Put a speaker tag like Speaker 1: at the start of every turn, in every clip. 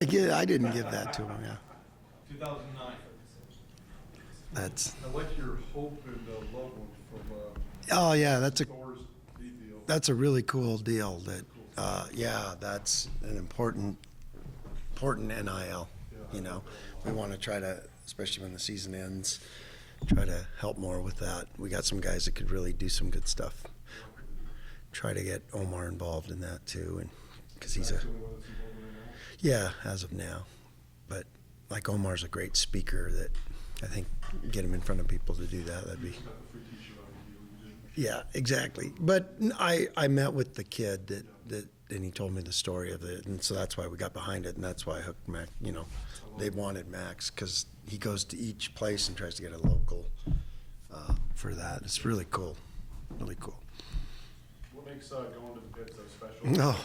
Speaker 1: I didn't give that to him, yeah.
Speaker 2: 2009.
Speaker 1: That's,
Speaker 3: I like your hope and logo from
Speaker 1: oh, yeah,
Speaker 3: Thor's deal.
Speaker 1: that's a really cool deal that, yeah, that's an important NIL, you know. We want to try to, especially when the season ends, try to help more with that. We got some guys that could really do some good stuff. Try to get Omar involved in that too, and because he's yeah, as of now. But like Omar's a great speaker that I think get him in front of people to do that. That'd be yeah, exactly. But I met with the kid that and he told me the story of it, and so that's why we got behind it, and that's why I hooked Max. You know, they wanted Max because he goes to each place and tries to get a local for that. It's really cool, really cool.
Speaker 3: What makes going to the pit so special?
Speaker 1: Oh,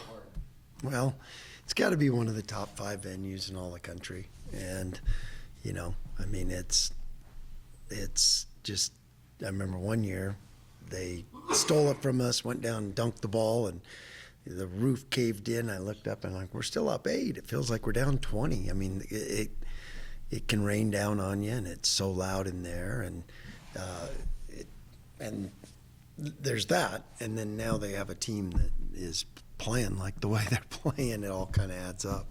Speaker 1: well, it's got to be one of the top 5 venues in all the country, and you know, I mean, it's just. I remember one year they stole it from us, went down and dunked the ball, and the roof caved in. I looked up and like, we're still up 8. It feels like we're down 20. I mean, it can rain down on you, and it's so loud in there, and there's that. And then now they have a team that is playing like the way they're playing. It all kind of adds up.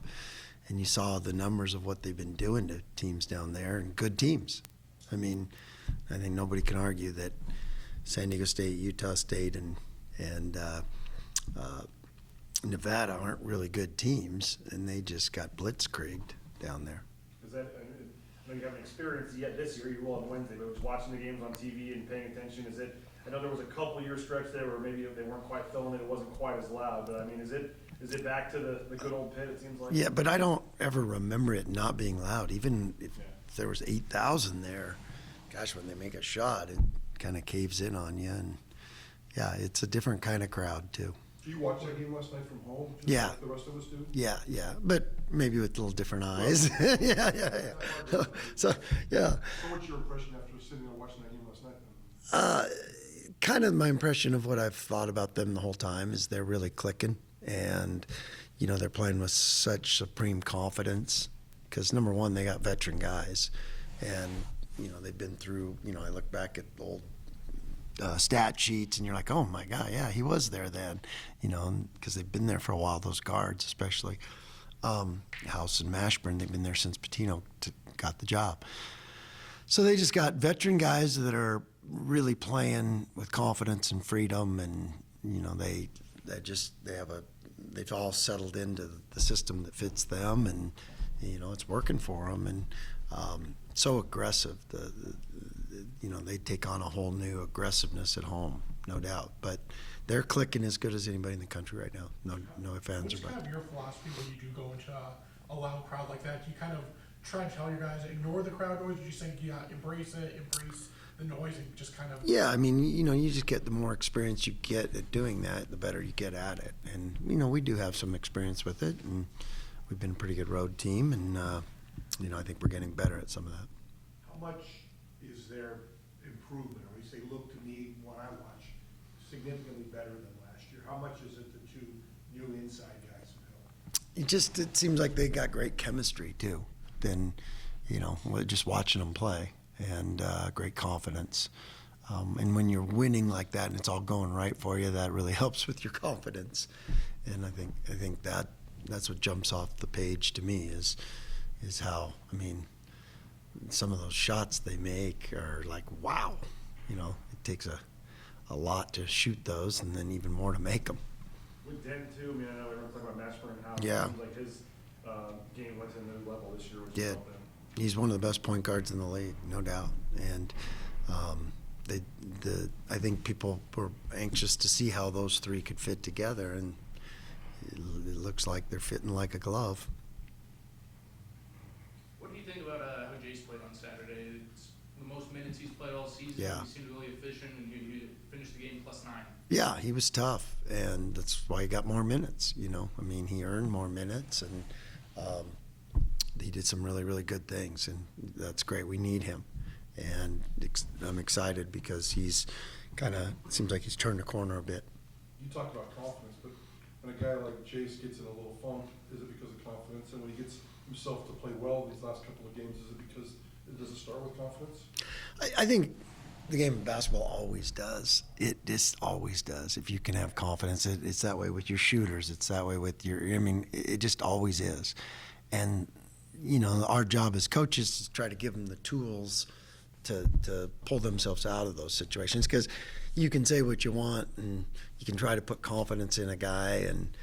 Speaker 1: And you saw the numbers of what they've been doing to teams down there, and good teams. I mean, I think nobody can argue that San Diego State, Utah State, and Nevada aren't really good teams, and they just got blitzkrieged down there.
Speaker 4: Is that, I know you haven't experienced it yet this year, you will on Wednesday, but was watching the games on TV and paying attention, is it, I know there was a couple year stretch there where maybe they weren't quite filling it wasn't quite as loud, but I mean, is it back to the good old pit, it seems like?
Speaker 1: Yeah, but I don't ever remember it not being loud, even if there was 8,000 there. Gosh, when they make a shot, it kind of caves in on you, and yeah, it's a different kind of crowd too.
Speaker 3: Do you watch that game last night from home? Just
Speaker 1: Yeah.
Speaker 3: like the rest of us do?
Speaker 1: Yeah, but maybe with little different eyes. yeah. So, yeah.
Speaker 3: So what's your impression after sitting there watching that game last night?
Speaker 1: Kind of my impression of what I've thought about them the whole time is they're really clicking, and you know, they're playing with such supreme confidence because number one, they got veteran guys, and you know, they've been through, you know, I look back at old stat sheets and you're like, oh my God, yeah, he was there then, you know, because they've been there for a while, those guards especially. House and Mashburn, they've been there since Patino got the job. So they just got veteran guys that are really playing with confidence and freedom, and you know, they've all settled into the system that fits them, and you know, it's working for them, and so aggressive. You know, they take on a whole new aggressiveness at home, no doubt. But they're clicking as good as anybody in the country right now. No ifs, ands, or
Speaker 5: What's kind
Speaker 1: buts.
Speaker 5: of your philosophy when you do go into a loud crowd like that? Do you kind of try to tell your guys ignore the crowd noise? Or do you think, yeah, embrace it, embrace the noise, and just kind of?
Speaker 1: Yeah, I mean, you know, you just get the more experience you get at doing that, the better you get at it. And you know, we do have some experience with it, and we've been a pretty good road team, and you know, I think we're getting better at some of that.
Speaker 6: How much is there improvement? Or you say, look, to me, when I watch, significantly better than last year. How much is it the 2 new inside guys have helped?
Speaker 1: It seems like they got great chemistry too. Then, you know, just watching them play, and great confidence. And when you're winning like that and it's all going right for you, that really helps with your confidence. And I think that's what jumps off the page to me is how, I mean, some of those shots they make are like, wow. You know, it takes a lot to shoot those, and then even more to make them.
Speaker 4: With Den too, I mean, I know everyone's talking about Mashburn and how
Speaker 1: Yeah.
Speaker 4: it seems like his game went to a new level this year, which
Speaker 1: Yeah.
Speaker 4: has helped him.
Speaker 1: He's one of the best point guards in the league, no doubt. And I think people were anxious to see how those 3 could fit together, and it looks like they're fitting like a glove.
Speaker 7: What do you think about how Jace played on Saturday? It's the most minutes he's played all season.
Speaker 1: Yeah.
Speaker 7: He seemed really efficient, and he finished the game +9.
Speaker 1: Yeah, he was tough, and that's why he got more minutes. You know, I mean, he earned more minutes, and he did some really, really good things, and that's great. We need him, and I'm excited because he's kind of seems like he's turned the corner a bit.
Speaker 3: You talked about confidence, but when a guy like Chase gets in a little funk, is it because of confidence? And when he gets himself to play well these last couple of games? Is it because, does it start with confidence?
Speaker 1: I think the game of basketball always does. It just always does. If you can have confidence, it's that way with your shooters. It's that way with your, I mean, it just always is. And, you know, our job as coaches is to try to give them the tools to pull themselves out of those situations. Because you can say what you want and you can try to put confidence in a guy, and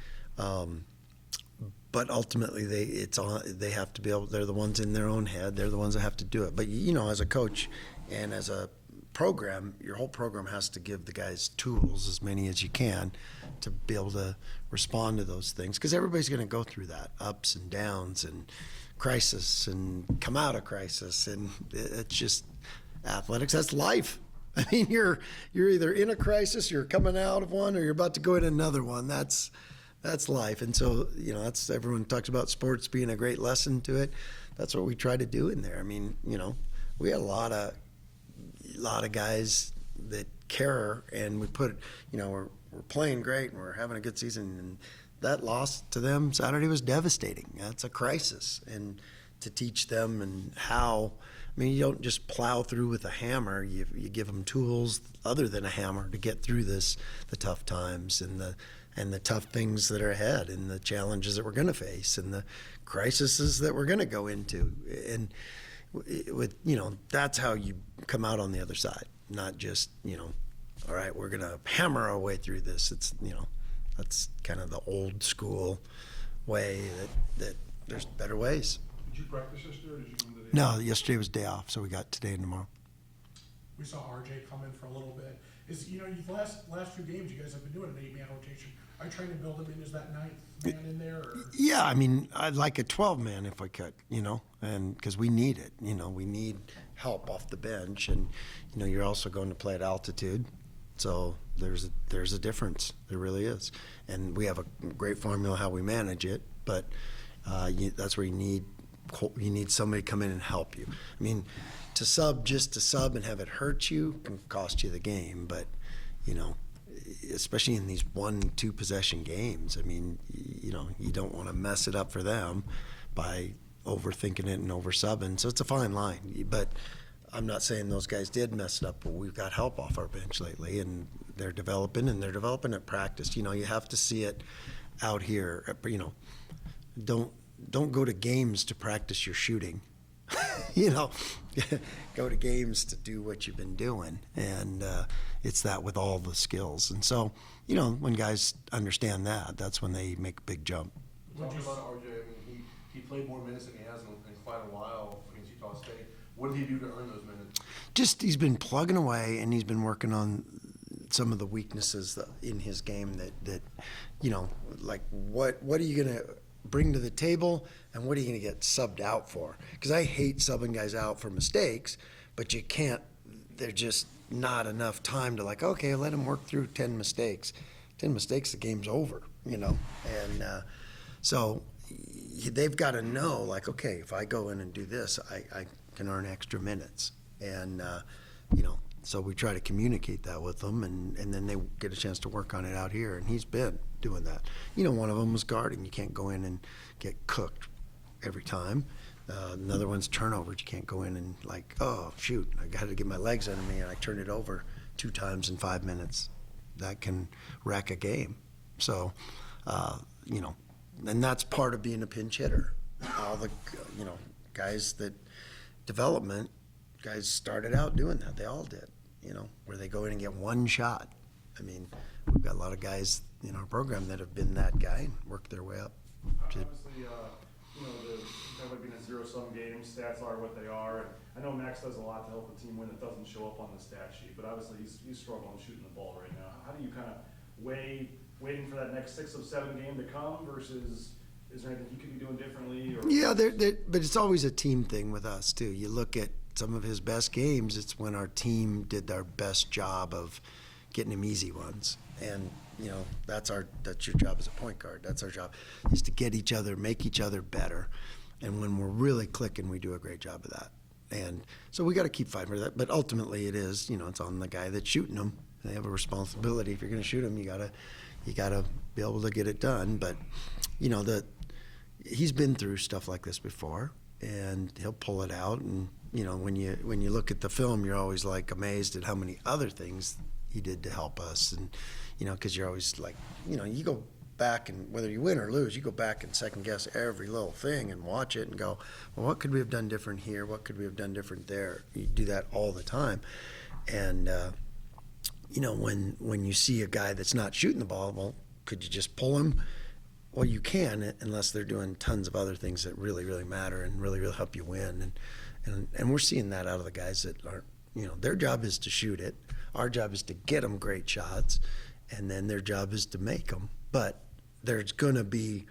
Speaker 1: but ultimately they have to be able, they're the ones in their own head, they're the ones that have to do it. But, you know, as a coach and as a program, your whole program has to give the guys tools, as many as you can, to be able to respond to those things, because everybody's going to go through that, ups and downs and crisis and come out of crisis, and it's just athletics. That's life. I mean, you're either in a crisis, you're coming out of one, or you're about to go in another one. That's life. And so, you know, that's, everyone talks about sports being a great lesson to it. That's what we try to do in there. I mean, you know, we had a lot of guys that care, and we put, you know, we're playing great and we're having a good season, and that loss to them Saturday was devastating. That's a crisis. And to teach them and how, I mean, you don't just plow through with a hammer. You give them tools other than a hammer to get through the tough times and the tough things that are ahead, and the challenges that we're going to face, and the crises that we're going to go into. And with, you know, that's how you come out on the other side, not just, you know, all right, we're going to hammer our way through this. It's, you know, that's kind of the old school way that there's better ways.
Speaker 3: Did you practice yesterday, or did you come today?
Speaker 1: No, yesterday was day off, so we got today and tomorrow.
Speaker 5: We saw RJ come in for a little bit. You know, you last few games, you guys have been doing an 8-man rotation. Are you trying to build him in as that 9th man in there? Or?
Speaker 1: Yeah, I mean, I'd like a 12-man if I could, you know, and because we need it. You know, we need help off the bench, and, you know, you're also going to play at altitude, so there's a difference. There really is, and we have a great formula how we manage it, but that's where you need somebody to come in and help you. I mean, just to sub and have it hurt you can cost you the game, but, you know, especially in these 1-2 possession games, I mean, you know, you don't want to mess it up for them by overthinking it and over subbing. So it's a fine line. But I'm not saying those guys did mess it up, but we've got help off our bench lately, and they're developing at practice. You know, you have to see it out here. You know, don't go to games to practice your shooting. You know, go to games to do what you've been doing, and it's that with all the skills. And so, you know, when guys understand that, that's when they make a big jump.
Speaker 3: Talking about RJ, I mean, he played more minutes than he has in quite a while against Utah State. What did he do to earn those minutes?
Speaker 1: Just, he's been plugging away, and he's been working on some of the weaknesses in his game that you know, like what are you going to bring to the table, and what are you going to get subbed out for? Because I hate subbing guys out for mistakes, but you can't, there's just not enough time to, like, okay, let him work through 10 mistakes. 10 mistakes, the game's over, you know? And so they've got to know, like, okay, if I go in and do this, I can earn extra minutes. And, you know, so we try to communicate that with them, and then they get a chance to work on it out here, and he's been doing that. You know, one of them was guarding. You can't go in and get cooked every time. Another one's turnovers. You can't go in and, like, oh, shoot, I got to get my legs under me, and I turn it over 2 times in 5 minutes. That can wreck a game. So, you know, and that's part of being a pinch hitter. All the, you know, guys that development, guys started out doing that. They all did, you know, where they go in and get one shot. I mean, we've got a lot of guys in our program that have been that guy and worked their way up.
Speaker 4: Obviously, you know, talk about being a zero-sum game, stats are what they are. And I know Max does a lot to help the team win that doesn't show up on the stat sheet, but obviously he's struggling shooting the ball right now. How do you kind of weigh waiting for that next 6 of 7 game to come versus, is there anything he could be doing differently? Or
Speaker 1: Yeah, but it's always a team thing with us, too. You look at some of his best games, it's when our team did our best job of getting him easy ones. And, you know, that's your job as a point guard. That's our job, is to get each other, make each other better. And when we're really clicking, we do a great job of that. And so we got to keep fighting for that. But ultimately it is, you know, it's on the guy that's shooting them. They have a responsibility. If you're going to shoot them, you gotta be able to get it done. But, you know, he's been through stuff like this before, and he'll pull it out. And when you look at the film, you're always like amazed at how many other things he did to help us. And because you're always like, you go back, and whether you win or lose, you go back and second guess every little thing and watch it and go, well, what could we have done different here? What could we have done different there? You do that all the time. And when you see a guy that's not shooting the ball, well, could you just pull him? Well, you can, unless they're doing tons of other things that really, really matter and really, really help you win. And we're seeing that out of the guys that aren't, their job is to shoot it. Our job is to get them great shots, and then their job is to make them. But there's going to be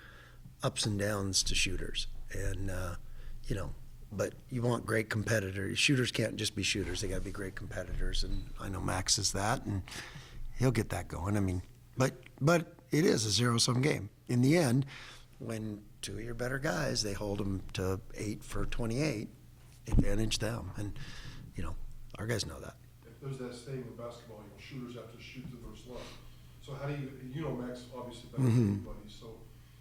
Speaker 1: ups and downs to shooters. And, but you want great competitors. Shooters can't just be shooters. They got to be great competitors. And I know Max is that, and he'll get that going. I mean, but it is a zero-sum game. In the end, when two of your better guys, they hold them to 8 for 28, advantage them. And, our guys know that.
Speaker 3: There's that saying in basketball, shooters have to shoot to their slump. So how do Max obviously better than anybody, so,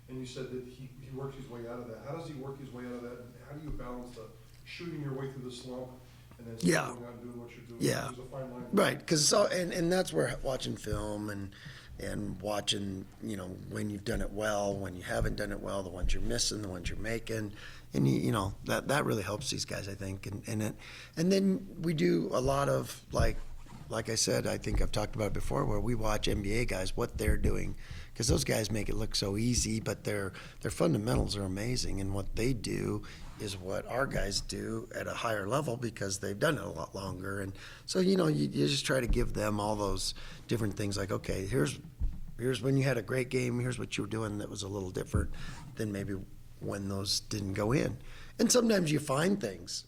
Speaker 3: and you said that he works his way out of that. How does he work his way out of that, and how do you balance the shooting your way through the slump and then still going out and doing what you're doing?
Speaker 1: Yeah.
Speaker 3: There's a fine line.
Speaker 1: Right, because and that's where watching film and watching, when you've done it well, when you haven't done it well, the ones you're missing, the ones you're making, and that really helps these guys, I think. And then we do a lot of like I said, I think I've talked about it before, where we watch NBA guys, what they're doing, because those guys make it look so easy, but their fundamentals are amazing, and what they do is what our guys do at a higher level because they've done it a lot longer. And so you just try to give them all those different things, like, okay, here's when you had a great game, here's what you were doing that was a little different than maybe when those didn't go in. And sometimes you find things,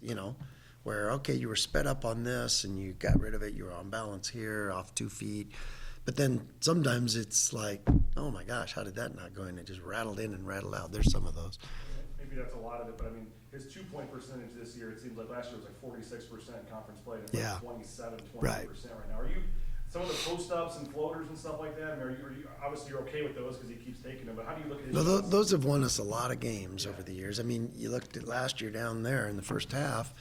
Speaker 1: where, okay, you were sped up on this and you got rid of it, you were on balance here, off 2 feet. But then sometimes it's like, oh my gosh, how did that not go in? It just rattled in and rattled out. There's some of those.
Speaker 4: Maybe that's a lot of it, but I mean, his 2-point percentage this year, it seems like last year was like 46% conference play, and it's
Speaker 1: Yeah.
Speaker 4: like 27, 20%
Speaker 1: Right.
Speaker 4: right now. Are you, some of the post-ups and floaters and stuff like that, I mean, are you obviously you're okay with those because he keeps taking them, but how do you look at his
Speaker 1: No,
Speaker 4: shots?
Speaker 1: those have won us a lot of games over the years. I mean, you looked at last year down there in the first half,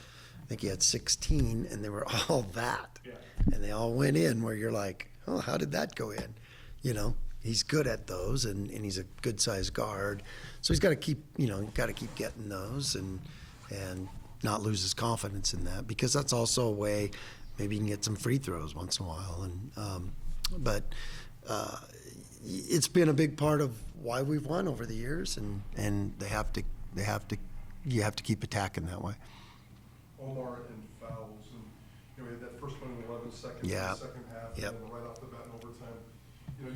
Speaker 1: I think he had 16, and they were all that.
Speaker 4: Yeah.
Speaker 1: And they all went in where you're like, oh, how did that go in? He's good at those, and he's a good-sized guard. So he's got to keep, keep getting those and not lose his confidence in that, because that's also a way maybe you can get some free throws once in a while. But it's been a big part of why we've won over the years, and you have to keep attacking that way.
Speaker 3: Omar and fouls, and we had that first one in 11 seconds
Speaker 1: Yeah.
Speaker 3: in the second half,
Speaker 1: Yep.
Speaker 3: and then right off the bat in overtime.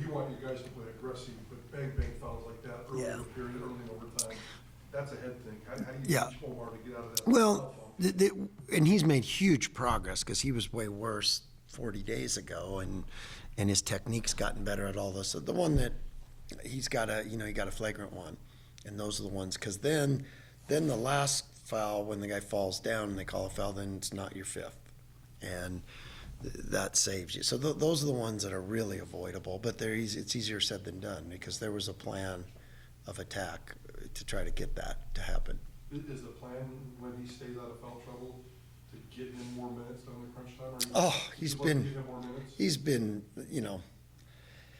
Speaker 3: You want your guys to play aggressive, but bang fouls like that early in the period, early in overtime. That's a head thing. How do you
Speaker 1: Yeah.
Speaker 3: teach Omar to get out of that?
Speaker 1: Well,
Speaker 3: foul zone?
Speaker 1: and he's made huge progress, because he was way worse 40 days ago, and his technique's gotten better at all this. So the one that he's got he got a flagrant one, and those are the ones, because then the last foul, when the guy falls down and they call a foul, then it's not your fifth, and that saves you. So those are the ones that are really avoidable, but it's easier said than done, because there was a plan of attack to try to get that to happen.
Speaker 3: Is the plan, when he stays out of foul trouble, to get him more minutes during the crunch time? Or
Speaker 1: Oh,
Speaker 3: he's to get him more minutes?
Speaker 1: he's been,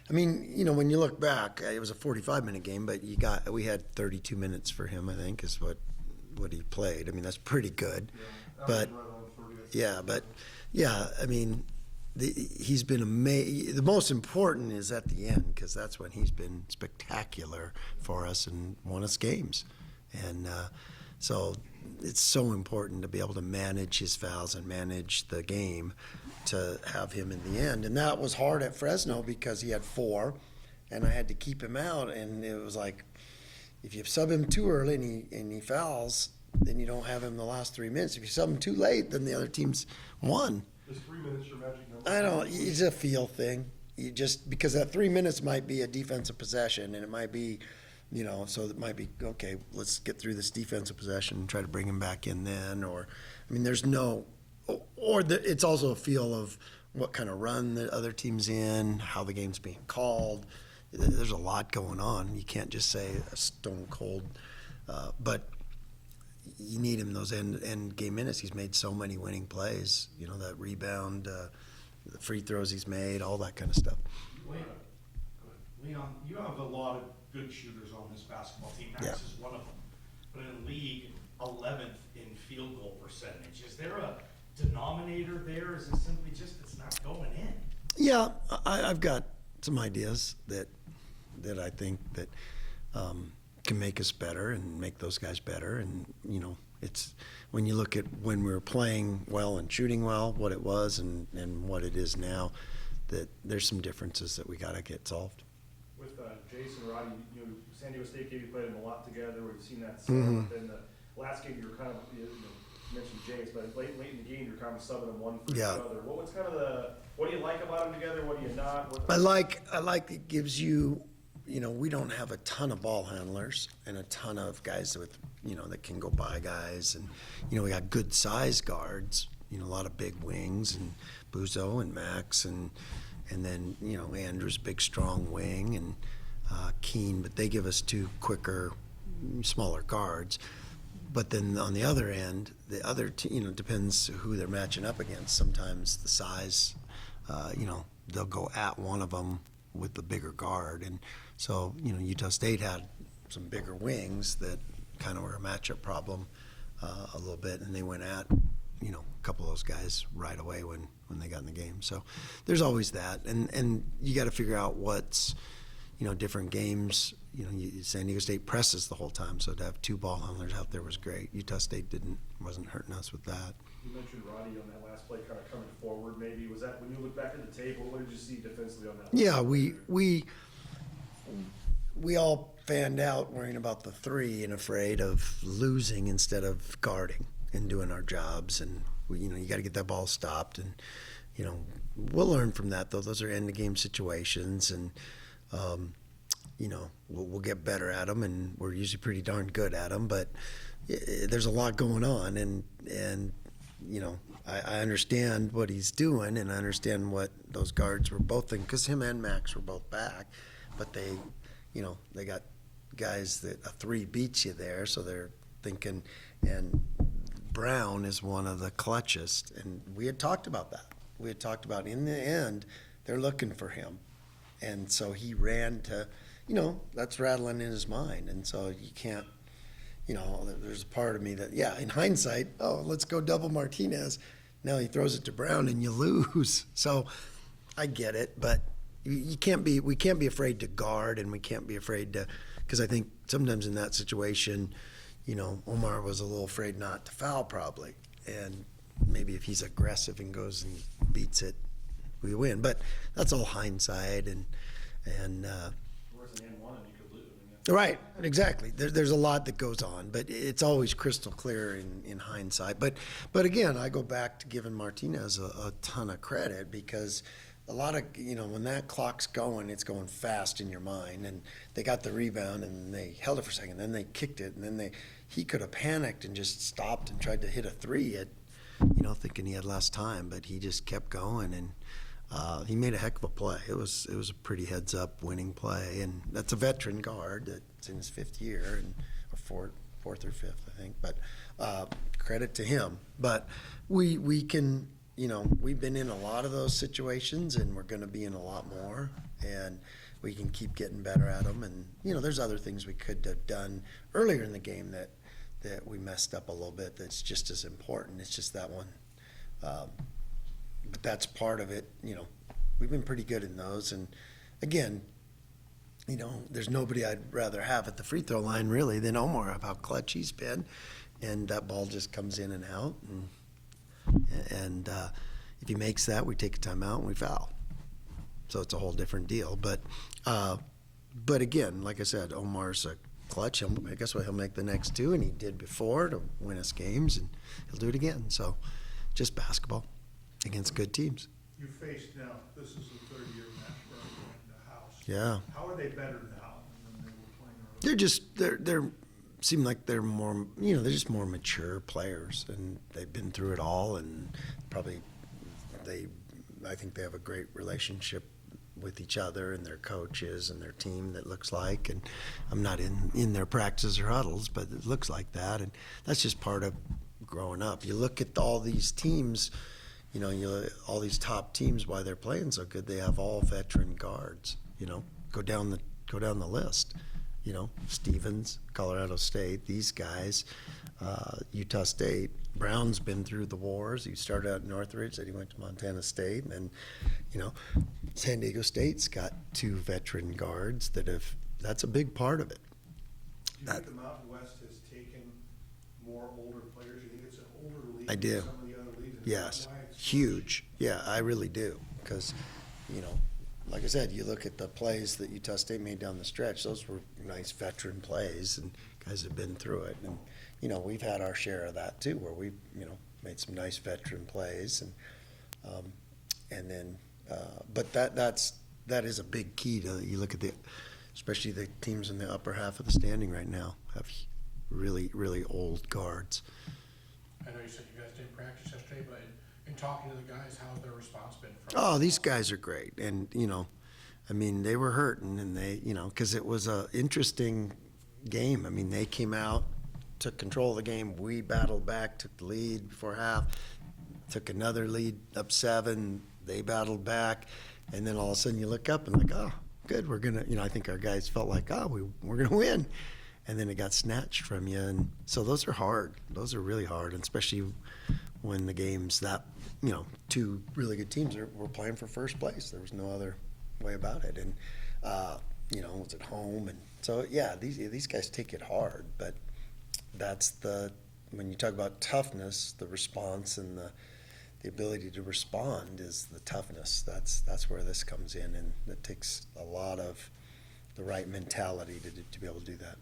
Speaker 1: I mean, when you look back, it was a 45-minute game, but we had 32 minutes for him, I think, is what he played. I mean, that's pretty good.
Speaker 3: Yeah,
Speaker 1: But
Speaker 3: right on 30, I think.
Speaker 1: yeah, but yeah, I mean, he's been amazing. The most important is at the end, because that's when he's been spectacular for us and won us games. And so it's so important to be able to manage his fouls and manage the game, to have him in the end. And that was hard at Fresno, because he had 4, and I had to keep him out. And it was like, if you sub him too early and he fouls, then you don't have him the last 3 minutes. If you sub him too late, then the other team's won.
Speaker 3: Is 3 minutes your magic number?
Speaker 1: I don't. It's a feel thing. Because that 3 minutes might be a defensive possession, and it might be, so it might be, okay, let's get through this defensive possession and try to bring him back in then. Or, I mean, there's no, it's also a feel of what kind of run the other team's in, how the game's being called. There's a lot going on. You can't just say a stone cold But you need him those end game minutes. He's made so many winning plays. You know, that rebound, the free throws he's made, all that kind of stuff.
Speaker 6: Leon, you have a lot of good shooters on this basketball team. Max
Speaker 1: Yeah.
Speaker 6: is one of them. But in the league, 11th in field goal percentage. Is there a denominator there? Is it simply just it's not going in?
Speaker 1: Yeah, I've got some ideas that I think that can make us better and make those guys better. And you know, it's when you look at when we were playing well and shooting well, what it was and what it is now, that there's some differences that we got to get solved.
Speaker 4: With Jason, Roddy, you know, San Diego State gave you played them a lot together. We've seen that.
Speaker 1: Mhm.
Speaker 4: Then the last game you were kind of you mentioned Jace, but late in the game you're kind of subbing them one for
Speaker 1: Yeah.
Speaker 4: each other. What's kind of what do you like about them together? What do you not?
Speaker 1: I like it gives you, you know, we don't have a ton of ball handlers and a ton of guys with, you know, that can go by guys. And, you know, we got good size guards, you know, a lot of big wings and Buzo and Max and then, you know, Andrew's big, strong wing and Keen, but they give us two quicker, smaller guards. But then on the other end, the other team, you know, depends who they're matching up against. Sometimes the size, you know, they'll go at one of them with the bigger guard. And so, you know, Utah State had some bigger wings that kind of were a matchup problem a little bit, and they went at, you know, a couple of those guys right away when they got in the game. So there's always that. And you got to figure out what's, you know, different games. You know, San Diego State presses the whole time, so to have two ball handlers out there was great. Utah State wasn't hurting us with that.
Speaker 4: You mentioned Roddy on that last play, kind of coming forward. Maybe was that when you look back at the tape? What did you see defensively on that?
Speaker 1: Yeah, we all fanned out worrying about the three and afraid of losing instead of guarding and doing our jobs. And you know, you got to get that ball stopped. And you know, we'll learn from that though. Those are end of game situations, and you know, we'll get better at them, and we're usually pretty darn good at them. But there's a lot going on, and you know, I understand what he's doing, and I understand what those guards were both thinking, because him and Max were both back, but they, you know, they got guys that a three beats you there, so they're thinking, and Brown is one of the clutchest, and we had talked about that. We had talked about in the end, they're looking for him, and so he ran to, you know, that's rattling in his mind, and so you can't, you know, there's a part of me that, yeah, in hindsight, oh, let's go double Martinez. Now he throws it to Brown and you lose. So I get it, but we can't be afraid to guard, and we can't be afraid to, because I think sometimes in that situation, you know, Omar was a little afraid not to foul probably. And maybe if he's aggressive and goes and beats it, we win. But that's all hindsight and
Speaker 4: Where's an N1 and you could lose?
Speaker 1: right, exactly. There's a lot that goes on, but it's always crystal clear in hindsight. But again, I go back to giving Martinez a ton of credit, because a lot of, you know, when that clock's going, it's going fast in your mind. And they got the rebound and they held it for a second, then they kicked it, and then he could have panicked and just stopped and tried to hit a three at, you know, thinking he had less time, but he just kept going, and he made a heck of a play. It was a pretty heads up winning play, and that's a veteran guard that's in his fifth year, and or fourth or fifth, I think. But credit to him. But we can, you know, we've been in a lot of those situations, and we're going to be in a lot more, and we can keep getting better at them. And you know, there's other things we could have done earlier in the game that we messed up a little bit. That's just as important. It's just that one. But that's part of it. You know, we've been pretty good in those. And again, you know, there's nobody I'd rather have at the free throw line really than Omar, of how clutch he's been. And that ball just comes in and out. And if he makes that, we take a timeout and we foul. So it's a whole different deal. But again, like I said, Omar's a clutch. I guess he'll make the next two, and he did before to win us games, and he'll do it again. So just basketball against good teams.
Speaker 6: You faced now, this is the third year match in the house.
Speaker 1: Yeah.
Speaker 6: How are they better now than they were playing earlier?
Speaker 1: They're seem like they're more, you know, they're just more mature players, and they've been through it all, and probably I think they have a great relationship with each other and their coaches and their team that looks like. And I'm not in their practices or huddles, but it looks like that. And that's just part of growing up. You look at all these teams, all these top teams, why they're playing so good, they have all veteran guards, go down the list. Stevens, Colorado State, these guys, Utah State. Brown's been through the wars. He started out at Northridge, then he went to Montana State, and then, San Diego State's got 2 veteran guards that's a big part of it.
Speaker 6: Do you think the Mountain West has taken more older players? You think it's an older league
Speaker 1: I do.
Speaker 6: than some of the other leagues? And
Speaker 1: Yes,
Speaker 6: why it's
Speaker 1: huge. Yeah, I really do. Because, like I said, you look at the plays that Utah State made down the stretch, those were nice veteran plays, and guys have been through it. And, we've had our share of that too, where we've, made some nice veteran plays. And then, but that is a big key to, you look at especially the teams in the upper half of the standing right now have really, really old guards.
Speaker 5: I know you said you guys didn't practice yesterday, but in talking to the guys, how's their response been from?
Speaker 1: Oh, these guys are great. And, they were hurting, and they, because it was a interesting game. They came out, took control of the game. We battled back, took the lead before half, took another lead up 7. They battled back. And then all of a sudden you look up and oh, good, we're going to, I think our guys felt like, we're going to win. And then it got snatched from you. And so those are hard. Those are really hard, and especially when the game's that, 2 really good teams were playing for first place. There was no other way about it. And, it was at home. And so, yeah, these guys take it hard. But that's when you talk about toughness, the response and the ability to respond is the toughness. That's where this comes in. And it takes a lot of the right mentality to be able to do that.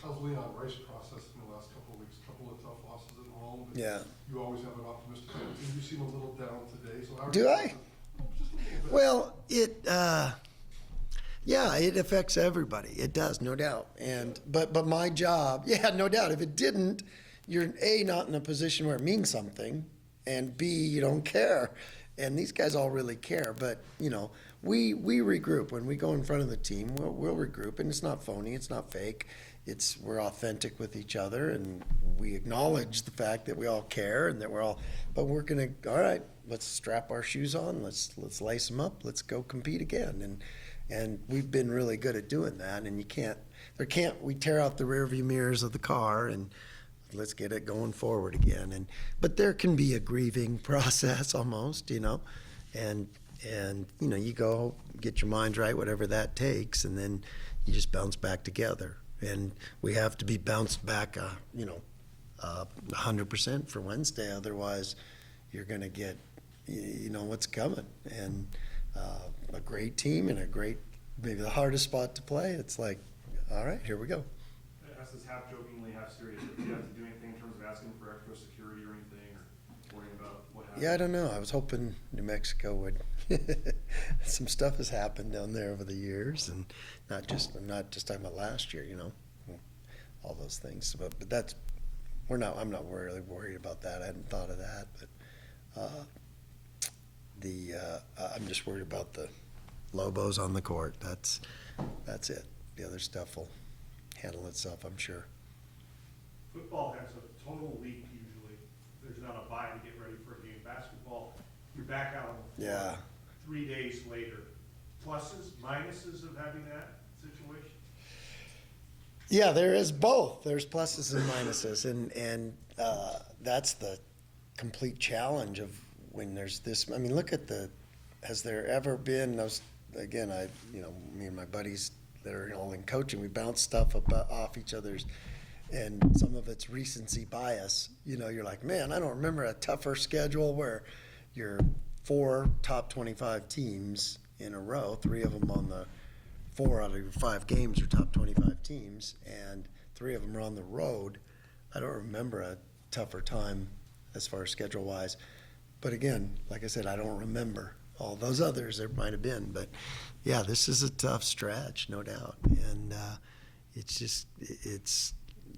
Speaker 3: How's Leon Rice processing the last couple of weeks? Couple of tough losses at home.
Speaker 1: Yeah.
Speaker 3: You always have an optimistic attitude. You seem a little down today. So how are
Speaker 1: Do
Speaker 3: you-
Speaker 1: I?
Speaker 3: Just a little bit.
Speaker 1: Well, it affects everybody. It does, no doubt. And but my job, no doubt. If it didn't, you're A, not in a position where it means something, and B, you don't care. And these guys all really care. But we regroup when we go in front of the team. We'll regroup, and it's not phony. It's not fake. We're authentic with each other, and we acknowledge the fact that we all care and that but we're gonna, all right, let's strap our shoes on, let's lace them up, let's go compete again. And we've been really good at doing that. And we tear out the rearview mirrors of the car and let's get it going forward again. But there can be a grieving process almost, and you go get your mind right, whatever that takes, and then you just bounce back together. And we have to be bounced back, 100% for Wednesday. Otherwise, you're going to get, what's coming. And a great team and maybe the hardest spot to play. It's like, all right, here we go.
Speaker 4: I ask this half jokingly, half serious. Do you have to do anything in terms of asking for extra security or anything, or worrying about what happens?
Speaker 1: Yeah, I don't know. I was hoping New Mexico would. Some stuff has happened down there over the years, and I'm not just talking about last year, all those things. But I'm not really worried about that. I hadn't thought of that, but I'm just worried about the Lobos on the court. That's it. The other stuff will handle itself, I'm sure.
Speaker 6: Football has a total week usually. There's not a bye to get ready for a game. Basketball, you're back out on the floor
Speaker 1: Yeah.
Speaker 6: 3 days later. Pluses, minuses of having that situation?
Speaker 1: Yeah, there is both. There's pluses and minuses, and that's the complete challenge of when there's this. Look at has there ever been those? Again, me and my buddies that are all in coaching, we bounce stuff off each other's, and some of it's recency bias. You're like, man, I don't remember a tougher schedule where you're 4 top 25 teams in a row, 3 of them on the 4 out of your 5 games are top 25 teams, and 3 of them are on the road. I don't remember a tougher time as far as schedule-wise. But again, like I said, I don't remember all those others there might have been. But, yeah, this is a tough stretch, no doubt. And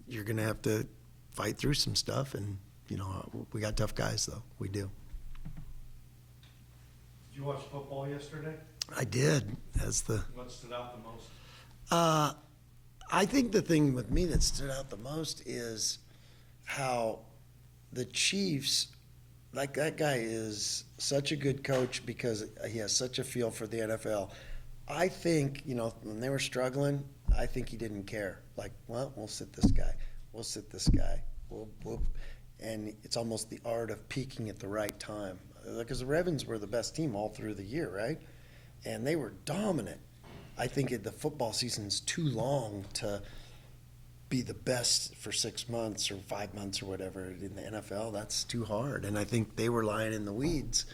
Speaker 1: you're going to have to fight through some stuff. And, we got tough guys, though. We do.
Speaker 6: Did you watch football yesterday?
Speaker 1: I did, as the.
Speaker 2: What stood out the most?
Speaker 1: I think the thing with me that stood out the most is how the Chiefs, like that guy is such a good coach because he has such a feel for the NFL. I think, when they were struggling, I think he didn't care. Like, well, we'll sit this guy. We'll sit this guy. And it's almost the art of peaking at the right time. Because the Ravens were the best team all through the year, right? And they were dominant. I think the football season's too long to be the best for 6 months or 5 months or whatever in the NFL. That's too hard. And I think they were lying in the weeds,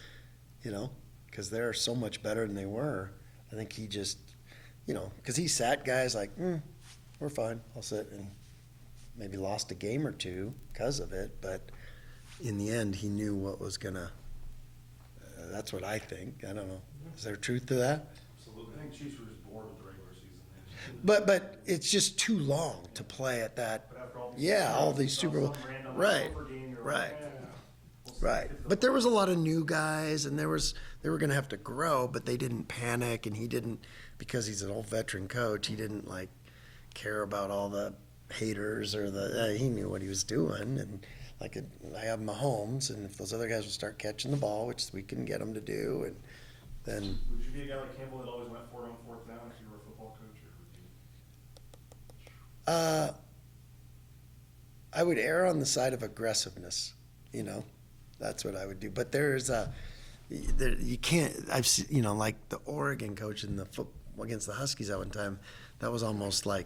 Speaker 1: because they're so much better than they were. I think he just, because he sat guys like, we're fine, I'll sit, and maybe lost a game or two because of it. But in the end, he knew what was going to, that's what I think. I don't know. Is there truth to that?
Speaker 4: Absolutely. I think Chiefs were just bored with the regular season.
Speaker 1: But it's just too long to play at that.
Speaker 4: But after all
Speaker 1: All these Super Bowl.
Speaker 4: some random
Speaker 1: Right,
Speaker 4: over game, you're
Speaker 1: right.
Speaker 4: like, we'll see
Speaker 1: Right.
Speaker 4: if the-
Speaker 1: But there was a lot of new guys, and they were going to have to grow, but they didn't panic, and he didn't, because he's an old veteran coach, he didn't care about all the haters or he knew what he was doing. And I have Mahomes, and if those other guys would start catching the ball, which we couldn't get them to do, and then
Speaker 4: Would you be a guy like Campbell that always went for it on fourth down if you were a football coach, or would you?
Speaker 1: I would err on the side of aggressiveness. That's what I would do. But you can't. I've seen, like the Oregon coach in the against the Huskies that one time. That was almost like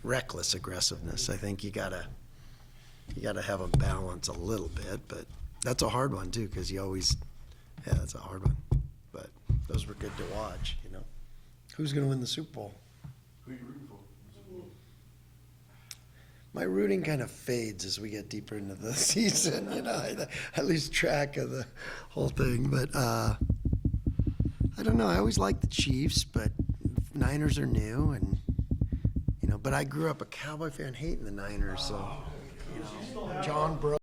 Speaker 1: reckless aggressiveness. I think you gotta have a balance a little bit, but that's a hard one too, because that's a hard one. But those were good to watch. Who's gonna win the Super Bowl?
Speaker 4: Who are you rooting for?
Speaker 1: My rooting kind of fades as we get deeper into the season. I lose track of the whole thing. But I don't know. I always liked the Chiefs, but Niners are new, and but I grew up a Cowboy fan hating the Niners. So
Speaker 4: You still have
Speaker 1: John Bro.